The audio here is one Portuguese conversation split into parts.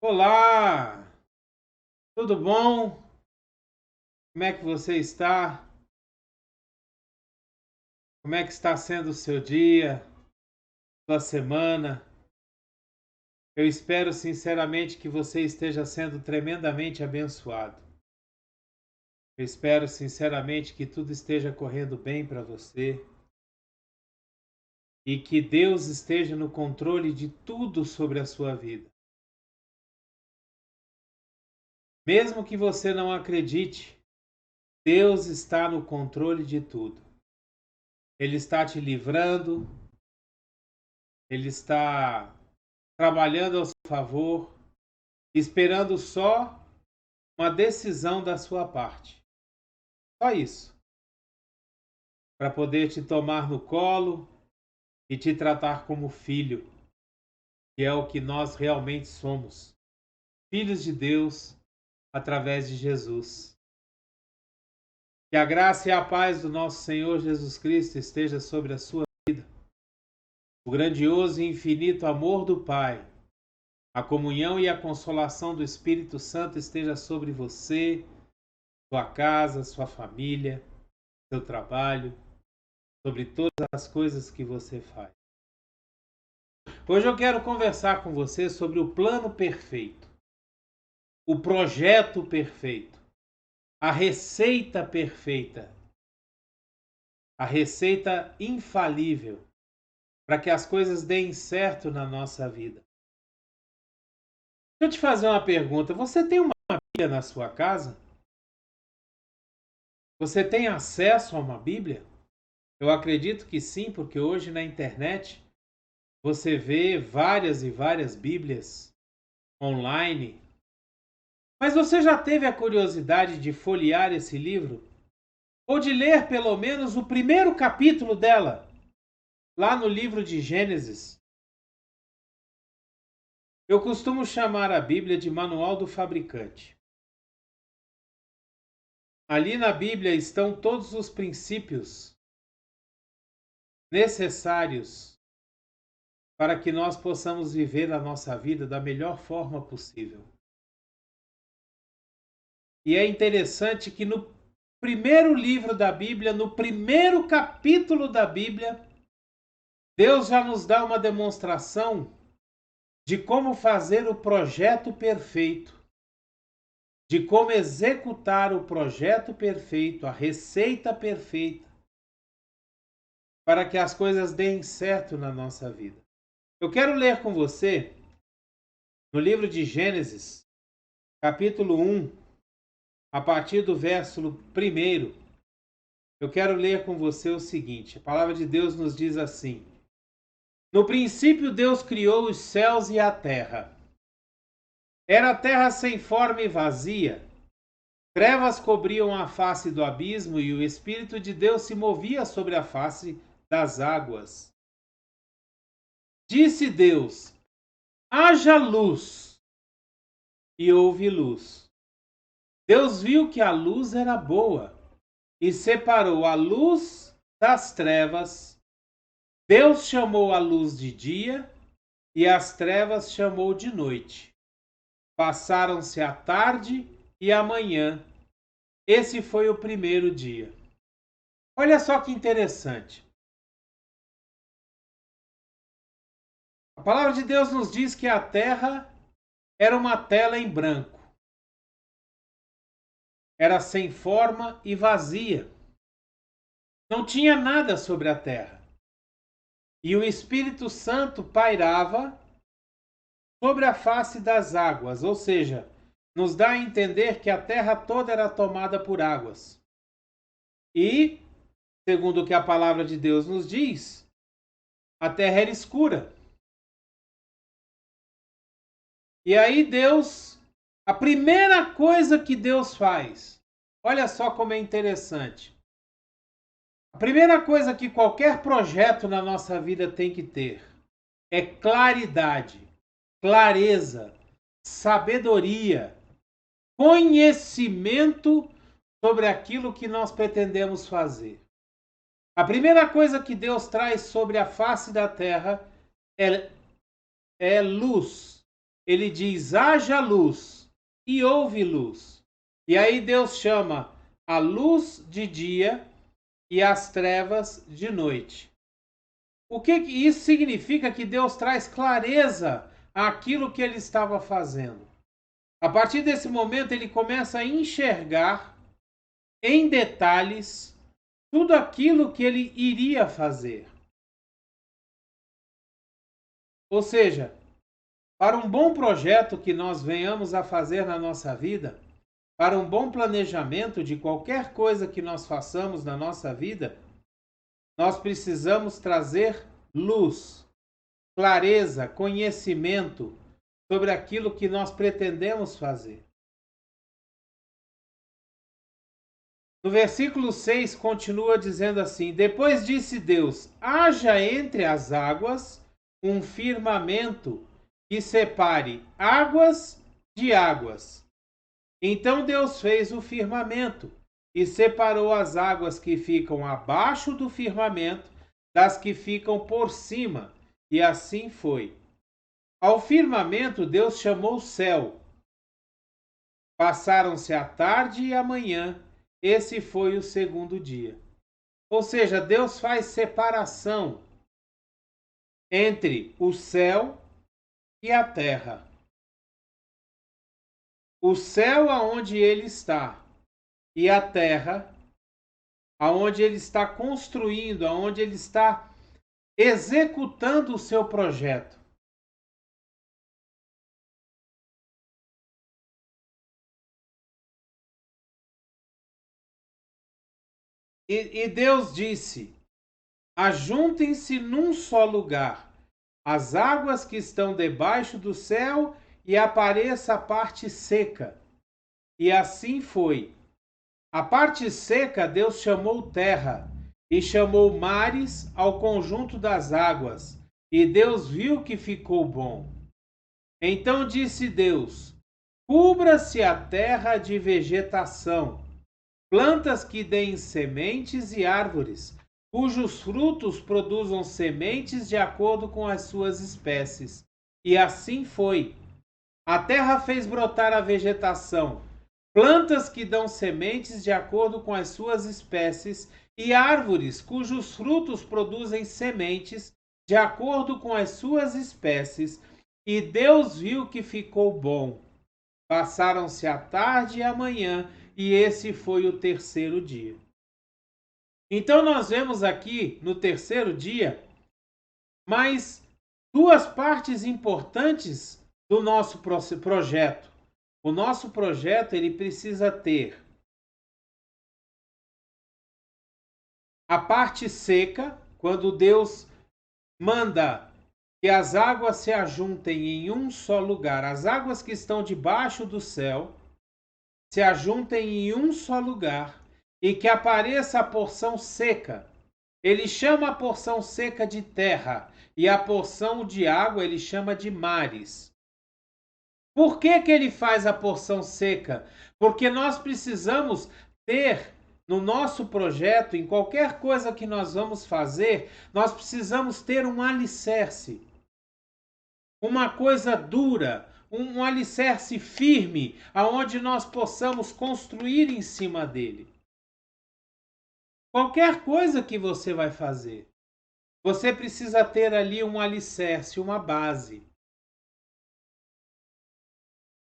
Olá, tudo bom? Como é que você está? Como é que está sendo o seu dia, sua semana? Eu espero sinceramente que você esteja sendo tremendamente abençoado. Eu espero sinceramente que tudo esteja correndo bem para você e que Deus esteja no controle de tudo sobre a sua vida. Mesmo que você não acredite, Deus está no controle de tudo. Ele está te livrando, Ele está trabalhando ao seu favor, esperando só uma decisão da sua parte. Só isso. Para poder te tomar no colo e te tratar como filho, que é o que nós realmente somos. Filhos de Deus através de Jesus. Que a graça e a paz do nosso Senhor Jesus Cristo esteja sobre a sua vida. O grandioso e infinito amor do Pai, a comunhão e a consolação do Espírito Santo esteja sobre você, sua casa, sua família, seu trabalho, sobre todas as coisas que você faz. Hoje eu quero conversar com você sobre o plano perfeito, o projeto perfeito, a receita perfeita, a receita infalível para que as coisas deem certo na nossa vida. Deixa eu te fazer uma pergunta. Você tem uma Bíblia na sua casa? Você tem acesso a uma Bíblia? Eu acredito que sim, porque hoje na internet você vê várias e várias Bíblias online. Mas você já teve a curiosidade de folhear esse livro? Ou de ler pelo menos o primeiro capítulo dela, lá no livro de Gênesis? Eu costumo chamar a Bíblia de Manual do Fabricante. Ali na Bíblia estão todos os princípios necessários para que nós possamos viver a nossa vida da melhor forma possível. E é interessante que no primeiro livro da Bíblia, no primeiro capítulo da Bíblia, Deus já nos dá uma demonstração de como fazer o projeto perfeito, de como executar o projeto perfeito, a receita perfeita, para que as coisas deem certo na nossa vida. Eu quero ler com você no livro de Gênesis, capítulo 1, a partir do verso 1. Eu quero ler com você o seguinte: a palavra de Deus nos diz assim: No princípio, Deus criou os céus e a terra. Era a terra sem forma e vazia. Trevas cobriam a face do abismo e o Espírito de Deus se movia sobre a face das águas. Disse Deus: haja luz, e houve luz. Deus viu que a luz era boa e separou a luz das trevas. Deus chamou a luz de dia e as trevas chamou de noite. Passaram-se a tarde e a manhã. Esse foi o primeiro dia. Olha só que interessante. A palavra de Deus nos diz que a terra era uma tela em branco. Era sem forma e vazia. Não tinha nada sobre a terra. E o Espírito Santo pairava sobre a face das águas, ou seja, nos dá a entender que a terra toda era tomada por águas. E, segundo o que a palavra de Deus nos diz, a terra era escura. E aí Deus, a primeira coisa que Deus faz, olha só como é interessante. A primeira coisa que qualquer projeto na nossa vida tem que ter é claridade, clareza, sabedoria, conhecimento sobre aquilo que nós pretendemos fazer. A primeira coisa que Deus traz sobre a face da terra é luz, ele diz: haja luz, e houve luz. E aí Deus chama a luz de dia e as trevas de noite. O que isso significa? Que Deus traz clareza àquilo que ele estava fazendo. A partir desse momento, ele começa a enxergar em detalhes tudo aquilo que ele iria fazer. Ou seja, para um bom projeto que nós venhamos a fazer na nossa vida, para um bom planejamento de qualquer coisa que nós façamos na nossa vida, nós precisamos trazer luz, clareza, conhecimento sobre aquilo que nós pretendemos fazer. No versículo 6 continua dizendo assim: depois disse Deus: haja entre as águas um firmamento que separe águas de águas. Então Deus fez o firmamento e separou as águas que ficam abaixo do firmamento das que ficam por cima, e assim foi. Ao firmamento Deus chamou céu. Passaram-se a tarde e a manhã, esse foi o segundo dia. Ou seja, Deus faz separação entre o céu e a terra. O céu aonde ele está e a terra aonde ele está construindo, aonde ele está executando o seu projeto. E Deus disse: ajuntem-se num só lugar as águas que estão debaixo do céu e apareça a parte seca. E assim foi. A parte seca Deus chamou terra, e chamou mares ao conjunto das águas. E Deus viu que ficou bom. Então disse Deus: cubra-se a terra de vegetação, plantas que deem sementes e árvores, cujos frutos produzam sementes de acordo com as suas espécies. E assim foi. A terra fez brotar a vegetação, plantas que dão sementes de acordo com as suas espécies, e árvores cujos frutos produzem sementes de acordo com as suas espécies. E Deus viu que ficou bom. Passaram-se a tarde e a manhã, e esse foi o terceiro dia. Então nós vemos aqui no terceiro dia mais duas partes importantes do nosso projeto. O nosso projeto ele precisa ter a parte seca, quando Deus manda que as águas se ajuntem em um só lugar, as águas que estão debaixo do céu se ajuntem em um só lugar, e que apareça a porção seca. Ele chama a porção seca de terra, e a porção de água ele chama de mares. Por que ele faz a porção seca? Porque nós precisamos ter no nosso projeto, em qualquer coisa que nós vamos fazer, nós precisamos ter um alicerce. Uma coisa dura, um alicerce firme, aonde nós possamos construir em cima dele. Qualquer coisa que você vai fazer, você precisa ter ali um alicerce, uma base.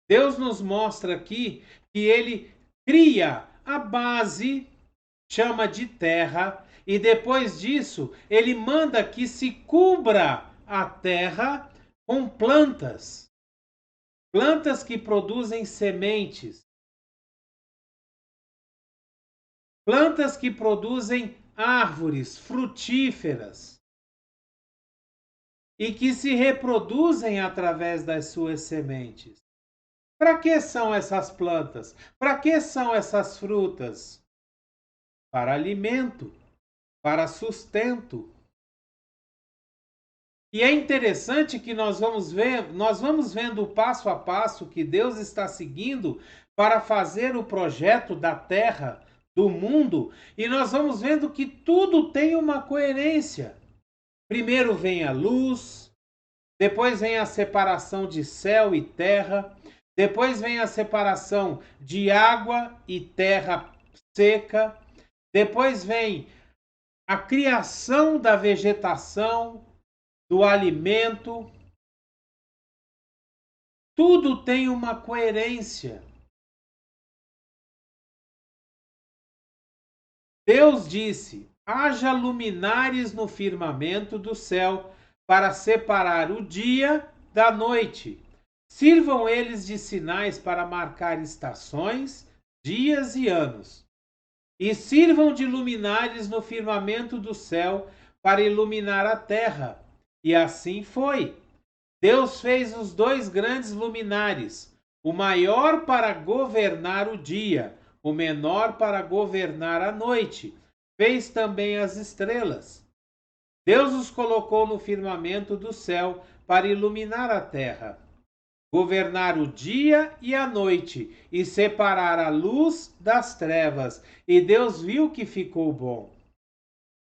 Deus nos mostra aqui que ele cria a base, chama de terra, e depois disso ele manda que se cubra a terra com plantas. Plantas que produzem sementes. Plantas que produzem árvores frutíferas. E que se reproduzem através das suas sementes. Para que são essas plantas? Para que são essas frutas? Para alimento, para sustento. E é interessante que nós vamos vendo o passo a passo que Deus está seguindo para fazer o projeto da terra, do mundo, e nós vamos vendo que tudo tem uma coerência. Primeiro vem a luz, depois vem a separação de céu e terra, depois vem a separação de água e terra seca, depois vem a criação da vegetação, do alimento. Tudo tem uma coerência. Deus disse: haja luminares no firmamento do céu para separar o dia da noite. Sirvam eles de sinais para marcar estações, dias e anos. E sirvam de luminares no firmamento do céu para iluminar a terra. E assim foi. Deus fez os 2 grandes luminares, o maior para governar o dia, o menor para governar a noite. Fez também as estrelas. Deus os colocou no firmamento do céu para iluminar a terra, governar o dia e a noite, e separar a luz das trevas. E Deus viu que ficou bom.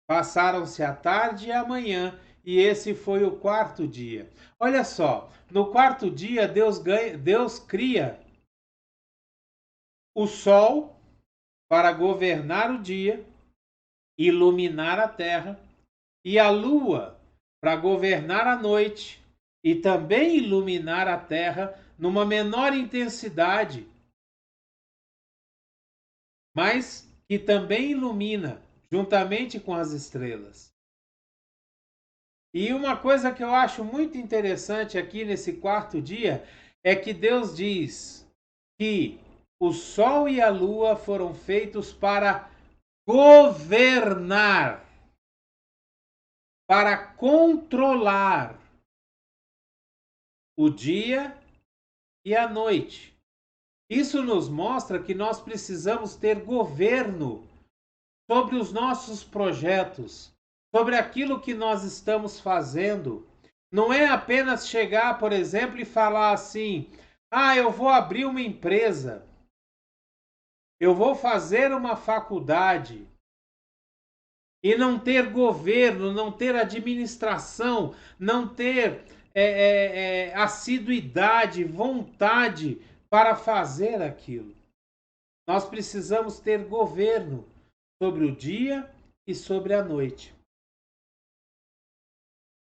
Passaram-se a tarde e a manhã, e esse foi o 4º dia. Olha só, no 4º dia Deus cria o sol para governar o dia, iluminar a terra, e a lua para governar a noite e também iluminar a terra numa menor intensidade, mas que também ilumina juntamente com as estrelas. E uma coisa que eu acho muito interessante aqui nesse 4º dia é que Deus diz que o sol e a lua foram feitos para governar, para controlar o dia e a noite. Isso nos mostra que nós precisamos ter governo sobre os nossos projetos, sobre aquilo que nós estamos fazendo. Não é apenas chegar, por exemplo, e falar assim: eu vou abrir uma empresa, eu vou fazer uma faculdade, e não ter governo, não ter administração, não ter assiduidade, vontade para fazer aquilo. Nós precisamos ter governo sobre o dia e sobre a noite.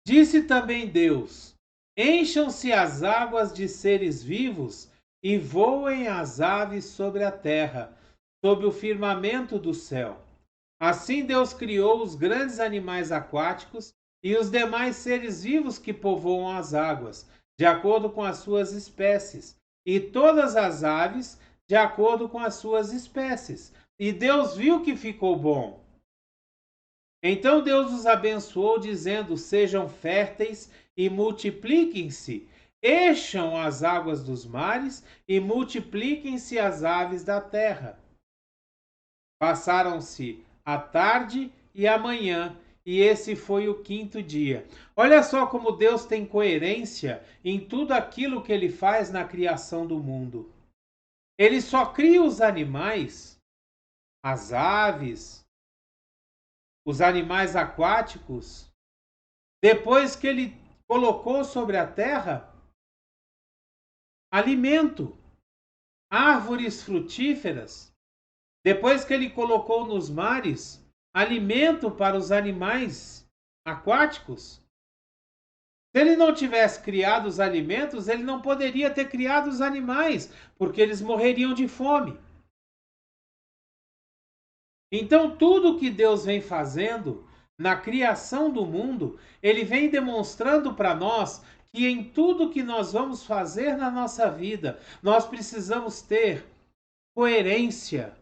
Disse também Deus: encham-se as águas de seres vivos e voem as aves sobre a terra, sob o firmamento do céu. Assim Deus criou os grandes animais aquáticos e os demais seres vivos que povoam as águas, de acordo com as suas espécies, e todas as aves, de acordo com as suas espécies. E Deus viu que ficou bom. Então Deus os abençoou, dizendo: sejam férteis e multipliquem-se, encham as águas dos mares e multipliquem-se as aves da terra. Passaram-se a tarde e a manhã, e esse foi o 5º dia. Olha só como Deus tem coerência em tudo aquilo que ele faz na criação do mundo. Ele só cria os animais, as aves, os animais aquáticos, depois que ele colocou sobre a terra alimento, árvores frutíferas, depois que ele colocou nos mares alimento para os animais aquáticos. Se ele não tivesse criado os alimentos, ele não poderia ter criado os animais, porque eles morreriam de fome. Então, tudo que Deus vem fazendo na criação do mundo, ele vem demonstrando para nós que em tudo que nós vamos fazer na nossa vida, nós precisamos ter coerência.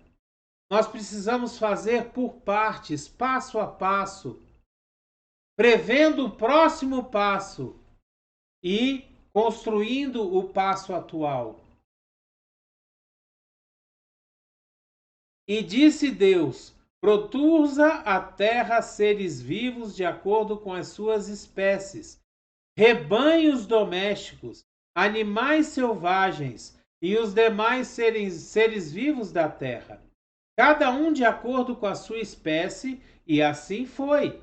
Nós precisamos fazer por partes, passo a passo, prevendo o próximo passo e construindo o passo atual. E disse Deus: produza a terra seres vivos de acordo com as suas espécies, rebanhos domésticos, animais selvagens e os demais seres vivos da terra, cada um de acordo com a sua espécie, e assim foi.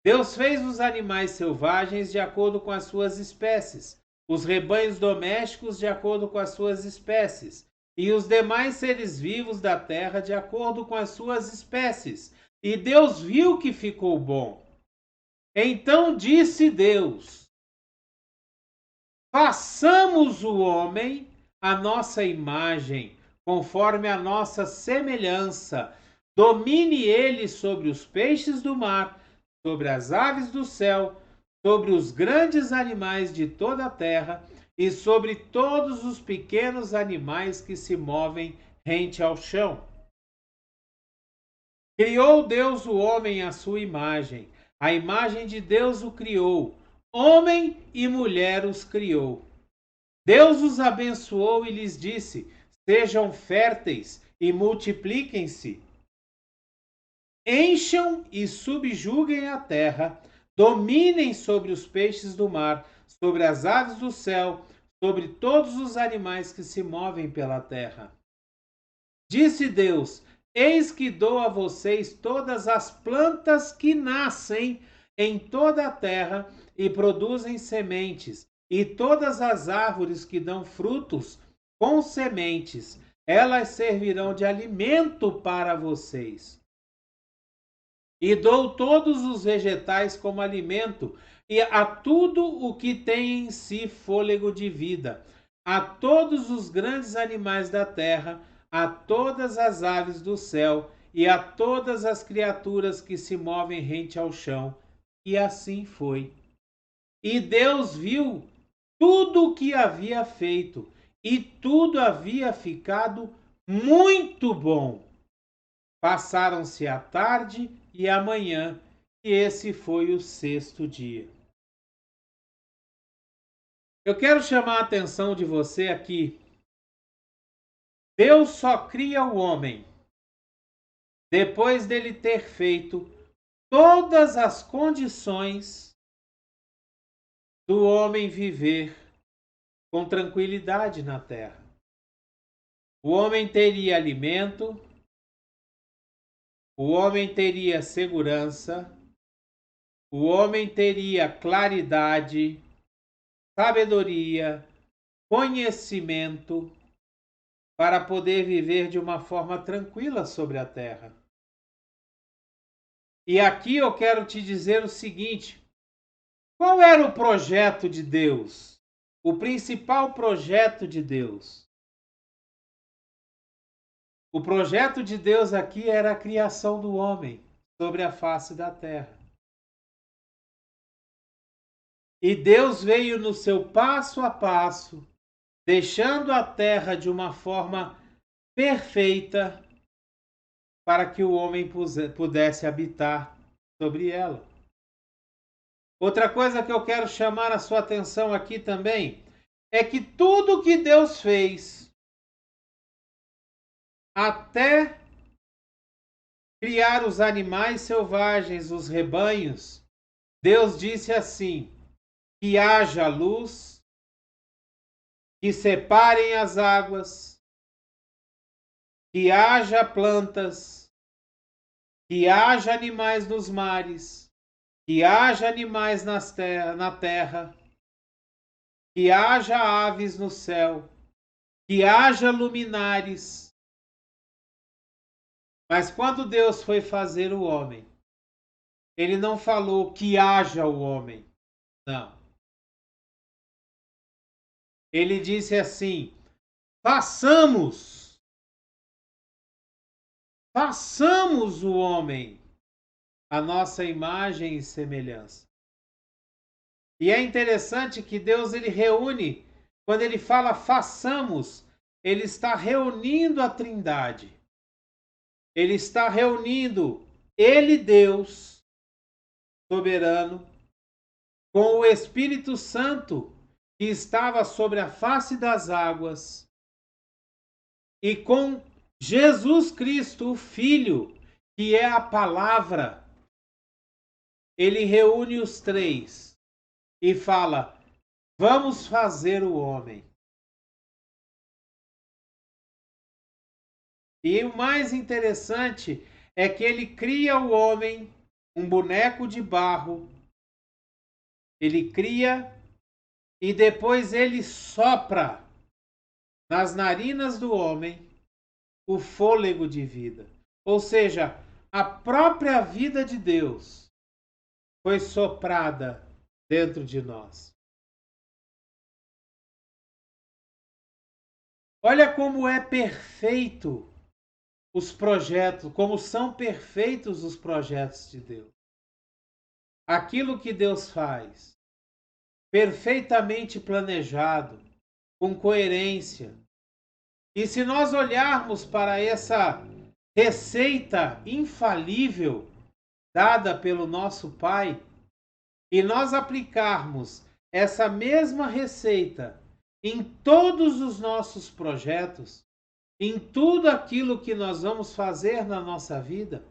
Deus fez os animais selvagens de acordo com as suas espécies, os rebanhos domésticos de acordo com as suas espécies, e os demais seres vivos da terra de acordo com as suas espécies. E Deus viu que ficou bom. Então disse Deus: façamos o homem à nossa imagem, conforme a nossa semelhança. Domine ele sobre os peixes do mar, sobre as aves do céu, sobre os grandes animais de toda a terra e sobre todos os pequenos animais que se movem rente ao chão. Criou Deus o homem à sua imagem. A imagem de Deus o criou. Homem e mulher os criou. Deus os abençoou e lhes disse: sejam férteis e multipliquem-se. Encham e subjuguem a terra, dominem sobre os peixes do mar, sobre as aves do céu, sobre todos os animais que se movem pela terra. Disse Deus: eis que dou a vocês todas as plantas que nascem em toda a terra e produzem sementes, e todas as árvores que dão frutos com sementes, elas servirão de alimento para vocês. E dou todos os vegetais como alimento, e a tudo o que tem em si fôlego de vida, a todos os grandes animais da terra, a todas as aves do céu e a todas as criaturas que se movem rente ao chão. E assim foi. E Deus viu tudo o que havia feito, e tudo havia ficado muito bom. Passaram-se a tarde e a manhã, e esse foi o sexto dia. Eu quero chamar a atenção de você aqui. Deus só cria o homem depois dele ter feito todas as condições do homem viver com tranquilidade na terra. O homem teria alimento, o homem teria segurança, o homem teria claridade, sabedoria, conhecimento para poder viver de uma forma tranquila sobre a terra. E aqui eu quero te dizer o seguinte: qual era o projeto de Deus? O principal projeto de Deus. O projeto de Deus aqui era a criação do homem sobre a face da terra. E Deus veio no seu passo a passo, deixando a terra de uma forma perfeita para que o homem pudesse habitar sobre ela. Outra coisa que eu quero chamar a sua atenção aqui também é que tudo que Deus fez até criar os animais selvagens, os rebanhos, Deus disse assim: que haja luz, que separem as águas, que haja plantas, que haja animais nos mares, que haja animais na terra, que haja aves no céu, que haja luminares. Mas quando Deus foi fazer o homem, ele não falou que haja o homem. Não. Ele disse assim: façamos o homem a nossa imagem e semelhança. E é interessante que Deus ele reúne, quando ele fala façamos, ele está reunindo a Trindade. Ele está reunindo ele, Deus soberano, com o Espírito Santo que estava sobre a face das águas, e com Jesus Cristo, o Filho, que é a palavra. Ele reúne os três e fala: vamos fazer o homem. E o mais interessante é que ele cria o homem um boneco de barro, ele cria e depois ele sopra nas narinas do homem o fôlego de vida. Ou seja, a própria vida de Deus foi soprada dentro de nós. Olha como é perfeito os projetos, como são perfeitos os projetos de Deus. Aquilo que Deus faz, perfeitamente planejado, com coerência. E se nós olharmos para essa receita infalível dada pelo nosso Pai, e nós aplicarmos essa mesma receita em todos os nossos projetos, em tudo aquilo que nós vamos fazer na nossa vida,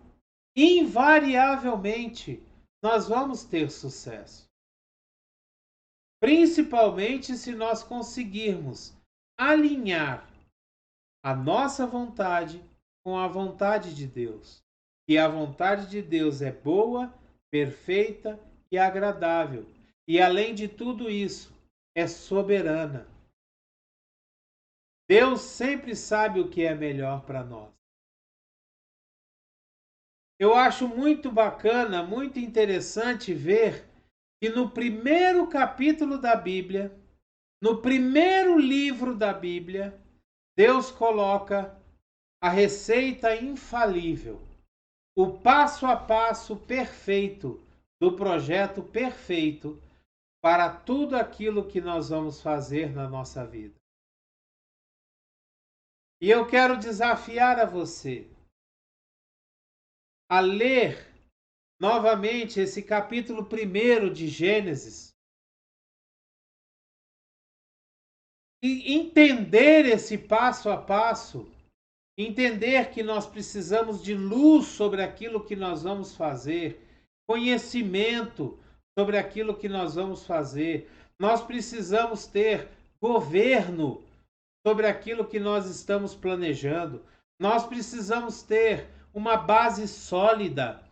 invariavelmente nós vamos ter sucesso. Principalmente se nós conseguirmos alinhar a nossa vontade com a vontade de Deus. E a vontade de Deus é boa, perfeita e agradável. E além de tudo isso, é soberana. Deus sempre sabe o que é melhor para nós. Eu acho muito bacana, muito interessante ver que no primeiro capítulo da Bíblia, no primeiro livro da Bíblia, Deus coloca a receita infalível, o passo a passo perfeito do projeto perfeito para tudo aquilo que nós vamos fazer na nossa vida. E eu quero desafiar a você a ler novamente esse capítulo 1 de Gênesis e entender esse passo a passo, entender que nós precisamos de luz sobre aquilo que nós vamos fazer, conhecimento sobre aquilo que nós vamos fazer. Nós precisamos ter governo sobre aquilo que nós estamos planejando. Nós precisamos ter uma base sólida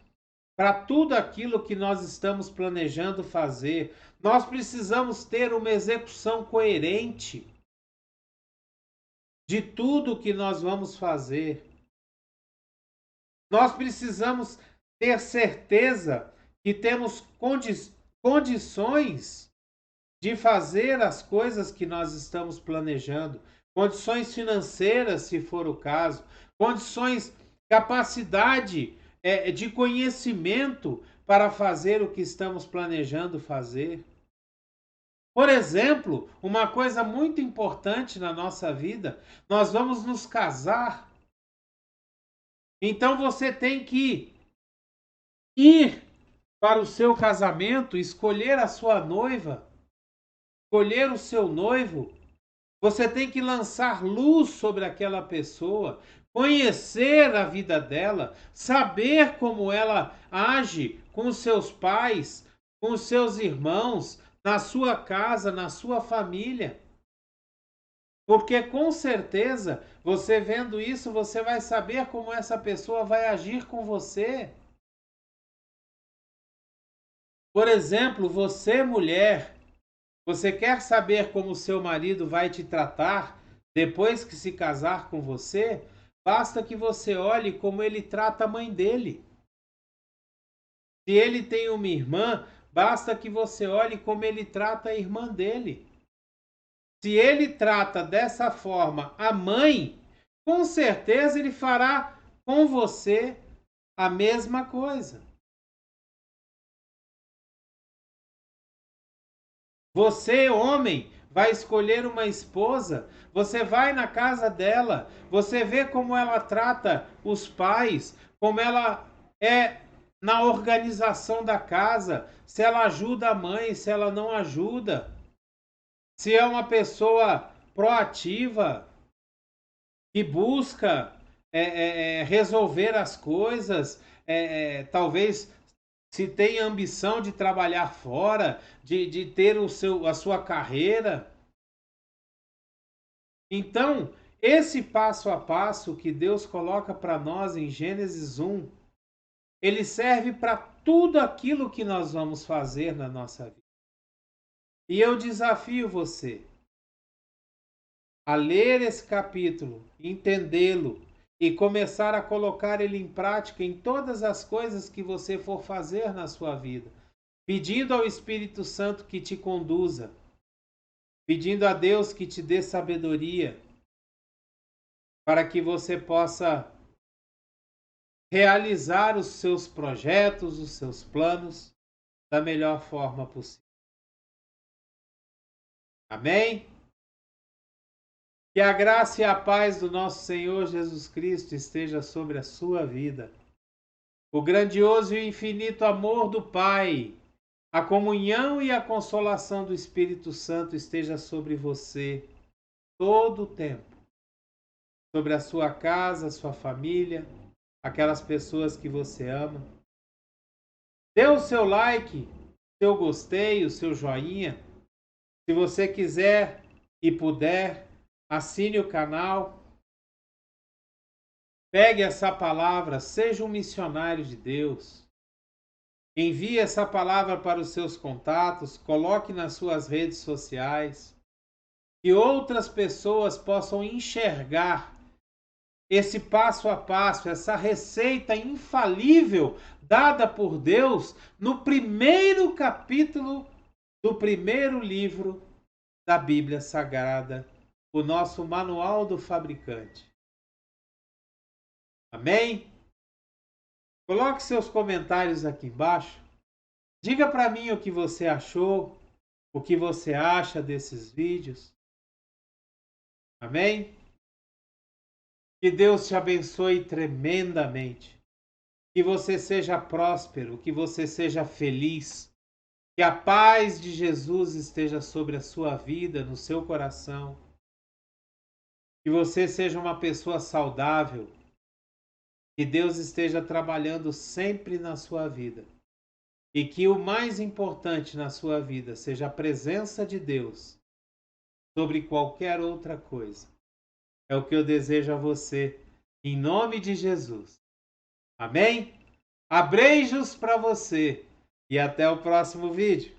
para tudo aquilo que nós estamos planejando fazer. Nós precisamos ter uma execução coerente de tudo que nós vamos fazer. Nós precisamos ter certeza que temos condições de fazer as coisas que nós estamos planejando, condições financeiras, se for o caso, condições, capacidade de conhecimento para fazer o que estamos planejando fazer. Por exemplo, uma coisa muito importante na nossa vida, nós vamos nos casar. Então você tem que ir para o seu casamento, escolher a sua noiva, escolher o seu noivo. Você tem que lançar luz sobre aquela pessoa, conhecer a vida dela, saber como ela age com os seus pais, com os seus irmãos, na sua casa, na sua família. Porque com certeza, você vendo isso, você vai saber como essa pessoa vai agir com você. Por exemplo, você, mulher, você quer saber como o seu marido vai te tratar depois que se casar com você? Basta que você olhe como ele trata a mãe dele. Se ele tem uma irmã, basta que você olhe como ele trata a irmã dele. Se ele trata dessa forma a mãe, com certeza ele fará com você a mesma coisa. Você, homem, vai escolher uma esposa, você vai na casa dela, você vê como ela trata os pais, como ela é na organização da casa, se ela ajuda a mãe, se ela não ajuda, se é uma pessoa proativa, que busca resolver as coisas, talvez se tem ambição de trabalhar fora, de ter a sua carreira. Então, esse passo a passo que Deus coloca para nós em Gênesis 1, ele serve para tudo aquilo que nós vamos fazer na nossa vida. E eu desafio você a ler esse capítulo, entendê-lo e começar a colocar ele em prática em todas as coisas que você for fazer na sua vida, pedindo ao Espírito Santo que te conduza, pedindo a Deus que te dê sabedoria, para que você possa realizar os seus projetos, os seus planos da melhor forma possível. Amém? Que a graça e a paz do nosso Senhor Jesus Cristo esteja sobre a sua vida. O grandioso e infinito amor do Pai, a comunhão e a consolação do Espírito Santo esteja sobre você todo o tempo. Sobre a sua casa, sua família, aquelas pessoas que você ama. Dê o seu like, seu gostei, o seu joinha. Se você quiser e puder, assine o canal. Pegue essa palavra, seja um missionário de Deus. Envie essa palavra para os seus contatos, coloque nas suas redes sociais. Que outras pessoas possam enxergar esse passo a passo, essa receita infalível dada por Deus no primeiro capítulo do primeiro livro da Bíblia Sagrada, o nosso Manual do Fabricante. Amém? Coloque seus comentários aqui embaixo. Diga para mim o que você achou, o que você acha desses vídeos. Amém? Que Deus te abençoe tremendamente. Que você seja próspero, que você seja feliz. Que a paz de Jesus esteja sobre a sua vida, no seu coração. Que você seja uma pessoa saudável. Que Deus esteja trabalhando sempre na sua vida. E que o mais importante na sua vida seja a presença de Deus sobre qualquer outra coisa. É o que eu desejo a você, em nome de Jesus. Amém? Abreijos para você e até o próximo vídeo.